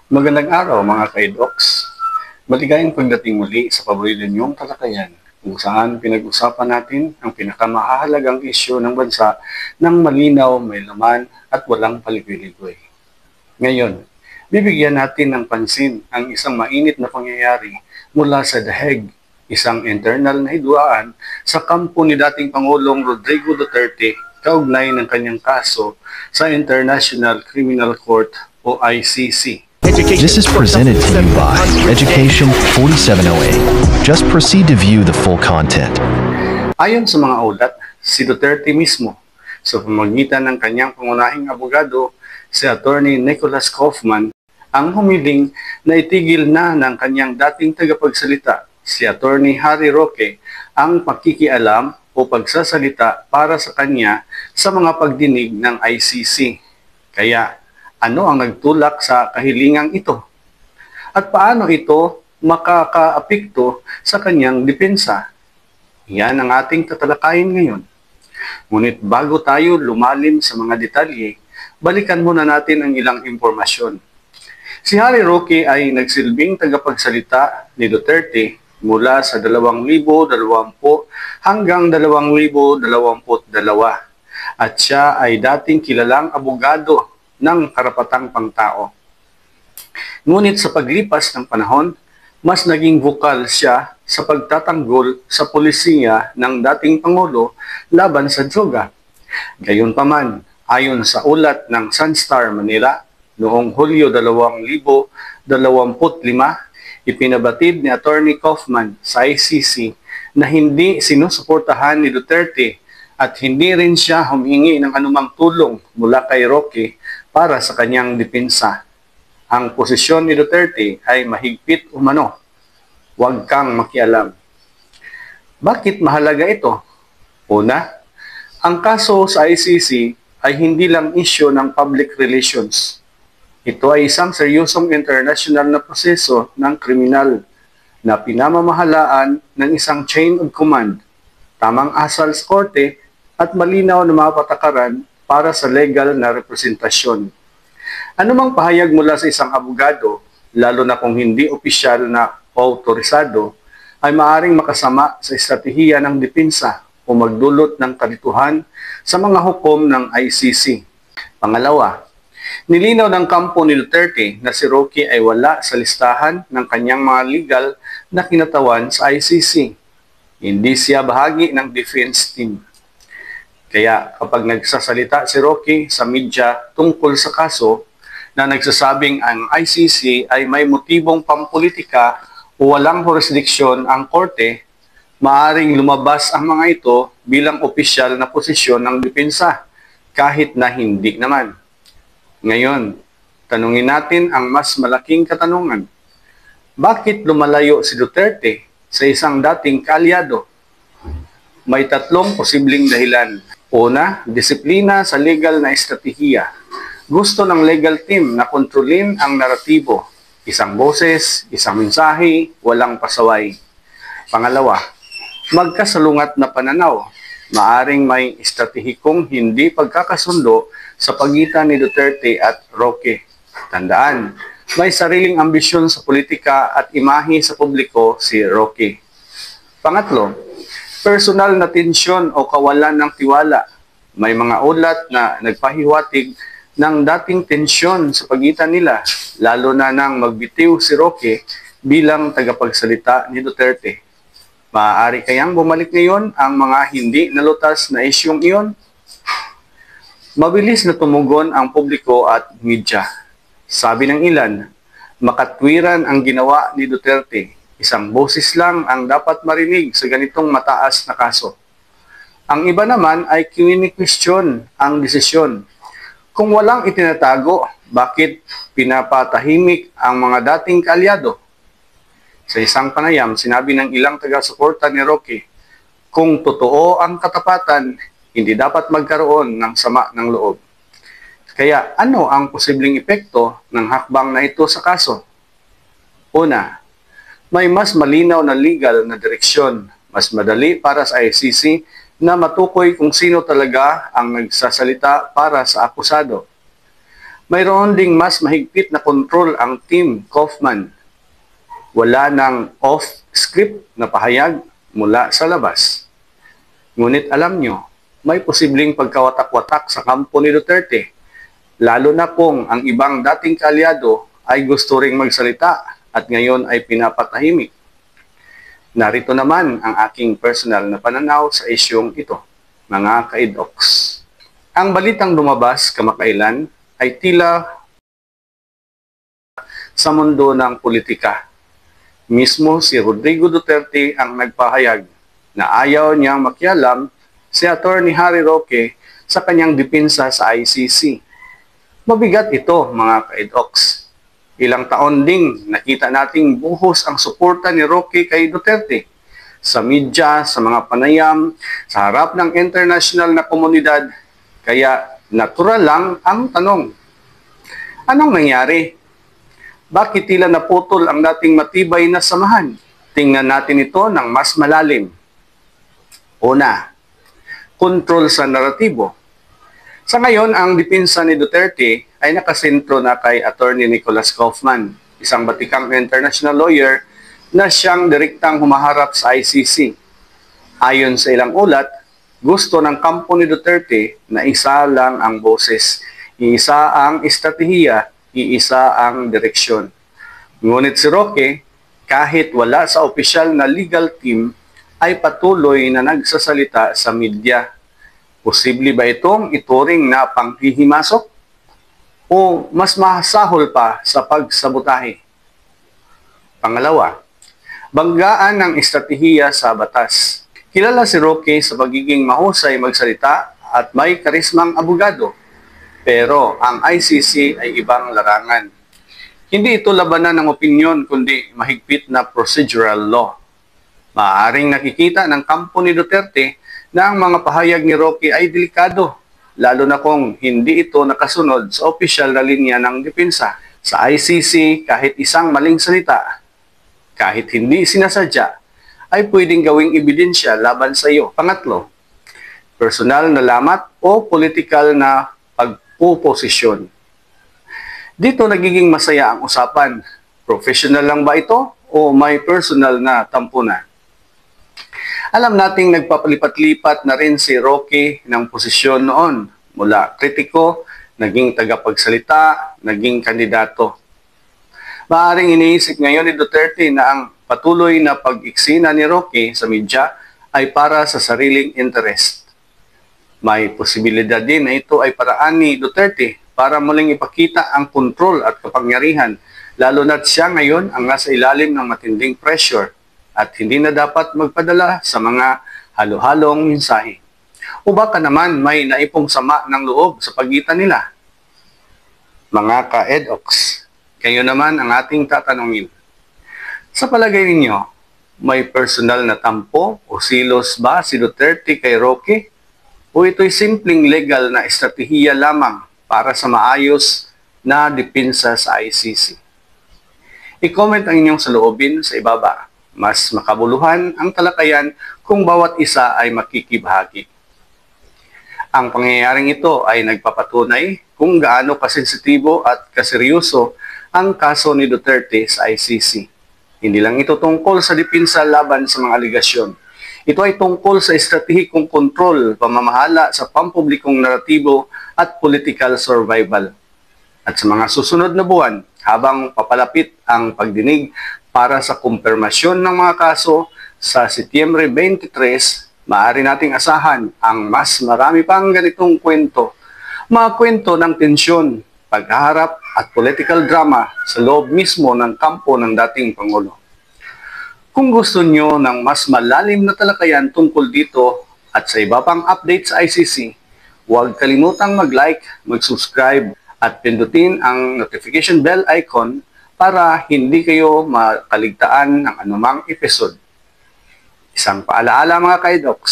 Magandang araw mga ka-edoks. Maligayang pagdating muli sa paborito niyong talakayan kung saan pinag-usapan natin ang pinakamahalagang isyu ng bansa ng malinaw, may laman at walang paligoy-ligoy. Ngayon, bibigyan natin ng pansin ang isang mainit na pangyayari mula sa The Hague, isang internal na hidwaan sa kampo ni dating Pangulong Rodrigo Duterte kaugnay ng kanyang kaso sa International Criminal Court o ICC. This is presented to you by Education 4708. Just proceed to view the full content. Ayon sa mga ulat, si Duterte mismo, sa pamamagitan ng kanyang pangunahing abogado, si Attorney Nicholas Kaufman, ang humiling na itigil na ng kanyang dating tagapagsalita, si Attorney Harry Roque, ang pakikialam o pagsasalita para sa kanya sa mga pagdinig ng ICC. Kaya, ano ang nagtulak sa kahilingang ito? At paano ito makakaapekto sa kanyang depensa? Yan ang ating tatalakayin ngayon. Ngunit bago tayo lumalim sa mga detalye, balikan muna natin ang ilang impormasyon. Si Harry Roque ay nagsilbing tagapagsalita ni Duterte mula sa 2020 hanggang 2022 at siya ay dating kilalang abogado ng karapatang pangtao. Ngunit sa paglipas ng panahon, mas naging vokal siya sa pagtatanggol sa polisiya ng dating Pangulo laban sa droga. Gayunpaman, ayon sa ulat ng Sunstar Manila, noong Hulyo 2025, ipinabatid ni Attorney Kaufman sa ICC na hindi sinusuportahan ni Duterte at hindi rin siya humingi ng anumang tulong mula kay Roque para sa kanyang depensa. Ang posisyon ni Duterte ay mahigpit umano. Huwag kang makialam. Bakit mahalaga ito? Una, ang kaso sa ICC ay hindi lang isyu ng public relations. Ito ay isang seryosong international na proseso ng kriminal na pinamamahalaan ng isang chain of command, tamang asal sa korte at malinaw na mga patakaran para sa legal na representasyon. Anumang pahayag mula sa isang abogado, lalo na kung hindi opisyal na autorisado, ay maaring makasama sa estratehiya ng depensa o magdulot ng kalituhan sa mga hukom ng ICC. Pangalawa, nilinaw ng kampo ni Duterte na si Roque ay wala sa listahan ng kanyang mga legal na kinatawan sa ICC. Hindi siya bahagi ng defense team. Kaya kapag nagsasalita si Roque sa media tungkol sa kaso na nagsasabing ang ICC ay may motibong pampolitika o walang jurisdiksyon ang korte, maaring lumabas ang mga ito bilang opisyal na posisyon ng depensa, kahit na hindi naman. Ngayon, tanungin natin ang mas malaking katanungan. Bakit lumalayo si Duterte sa isang dating kaalyado? May tatlong posibleng dahilan. Una, disiplina sa legal na estratehiya. Gusto ng legal team na kontrolin ang naratibo. Isang boses, isang mensahe, walang pasaway. Pangalawa, magkasalungat na pananaw. Maaring may estratehikong hindi pagkakasundo sa pagitan ni Duterte at Roque. Tandaan, may sariling ambisyon sa politika at imahe sa publiko si Roque. Pangatlo, personal na tensyon o kawalan ng tiwala. May mga ulat na nagpahiwatig ng dating tensyon sa pagitan nila, lalo na nang magbitiw si Roque bilang tagapagsalita ni Duterte. Maaari kayang bumalik ngayon ang mga hindi nalutas na isyong iyon? Mabilis na tumugon ang publiko at media. Sabi ng ilan, makatwiran ang ginawa ni Duterte. Isang boses lang ang dapat marinig sa ganitong mataas na kaso. Ang iba naman ay kini-question ang desisyon. Kung walang itinatago, bakit pinapatahimik ang mga dating kaalyado? Sa isang panayam, sinabi ng ilang taga-suporta ni Roque, kung totoo ang katapatan, hindi dapat magkaroon ng sama ng loob. Kaya ano ang posibleng epekto ng hakbang na ito sa kaso? Una, may mas malinaw na legal na direksyon, mas madali para sa ICC na matukoy kung sino talaga ang nagsasalita para sa akusado. Mayroon ding mas mahigpit na kontrol ang Team Kaufman. Wala ng off-script na pahayag mula sa labas. Ngunit alam nyo, may posibleng pagkawatak-watak sa kampo ni Duterte, lalo na kung ang ibang dating kaalyado ay gusto ring magsalita at ngayon ay pinapatahimik. Narito naman ang aking personal na pananaw sa isyong ito, mga ka-EDOX. Ang balitang lumabas kamakailan ay tila sa mundo ng politika. Mismo si Rodrigo Duterte ang nagpahayag na ayaw niyang makialam si Atty. Harry Roque sa kanyang depensa sa ICC. Mabigat ito, mga ka-EDOX. Ilang taon ding nakita nating buhos ang suporta ni Roque kay Duterte sa media, sa mga panayam, sa harap ng international na komunidad. Kaya natural lang ang tanong, anong nangyari? Bakit tila naputol ang dating matibay na samahan? Tingnan natin ito ng mas malalim. Una, kontrol sa naratibo. Sa ngayon, ang depensa ni Duterte ay nakasentro na kay Atty. Nicholas Kaufman, isang batikang international lawyer na siyang direktang humaharap sa ICC. Ayon sa ilang ulat, gusto ng kampo ni Duterte na isa lang ang boses, iisa ang estratehiya, iisa ang direksyon. Ngunit si Roque, kahit wala sa opisyal na legal team, ay patuloy na nagsasalita sa media. Posible ba itong ituring na panghihimasok? O mas masahol pa sa pagsabotahe? Pangalawa, banggaan ng estratehiya sa batas. Kilala si Roque sa pagiging mahusay magsalita at may karismang abogado. Pero ang ICC ay ibang larangan. Hindi ito labanan ng opinyon kundi mahigpit na procedural law. Maaaring nakikita ng kampo ni Duterte na ang mga pahayag ni Roque ay delikado, lalo na kung hindi ito nakasunod sa opisyal na linya ng depensa. Sa ICC, kahit isang maling salita, kahit hindi sinasadya, ay pwedeng gawing ebidensya laban sa iyo. Pangatlo, personal na lamat o political na pagpuposisyon. Dito nagiging masaya ang usapan. Professional lang ba ito o may personal na tampunan? Alam nating nagpapalipat-lipat na rin si Roque ng posisyon noon. Mula kritiko, naging tagapagsalita, naging kandidato. Maaaring iniisip ngayon ni Duterte na ang patuloy na pag-iksina ni Roque sa media ay para sa sariling interest. May posibilidad din na ito ay paraan ni Duterte para muling ipakita ang kontrol at kapangyarihan, lalo na't siya ngayon ang nasa ilalim ng matinding pressure at hindi na dapat magpadala sa mga halo-halong mensahe. O baka naman may naipong sama ng loob sa pagitan nila. Mga ka-EDOX, kayo naman ang ating tatanungin. Sa palagay ninyo, may personal na tampo o silos ba si Duterte kay Roque? O ito'y simpleng legal na estratehiya lamang para sa maayos na depensa sa ICC? I-comment ang inyong saloobin sa ibaba. Mas makabuluhan ang talakayan kung bawat isa ay makikibahagi. Ang pangyayaring ito ay nagpapatunay kung gaano kasensitibo at kaseryoso ang kaso ni Duterte sa ICC. Hindi lang ito tungkol sa depensa laban sa mga aligasyon. Ito ay tungkol sa estratehikong kontrol, pamamahala sa pampublikong naratibo at political survival. At sa mga susunod na buwan, habang papalapit ang pagdinig para sa kumpirmasyon ng mga kaso sa Setyembre 23, maaari nating asahan ang mas marami pang ganitong kwento. Mga kwento ng tensyon, paghaharap at political drama sa loob mismo ng kampo ng dating Pangulo. Kung gusto nyo ng mas malalim na talakayan tungkol dito at sa iba pang update sa ICC, huwag kalimutang mag-like, mag-subscribe at pindutin ang notification bell icon para hindi kayo makaligtaan ng anumang episode. Isang paalaala mga ka-EDOX,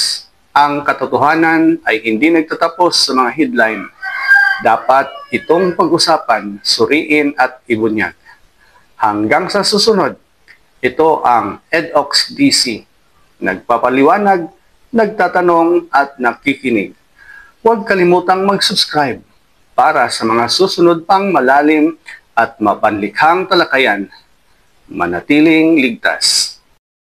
ang katotohanan ay hindi nagtatapos sa mga headline. Dapat itong pag-usapan, suriin at ibunyag. Hanggang sa susunod, ito ang EDOX DC. Nagpapaliwanag, nagtatanong at nakikinig. Huwag kalimutang mag-subscribe. para sa mga susunod pang malalim at mapanlikhang talakayan. Manatiling ligtas.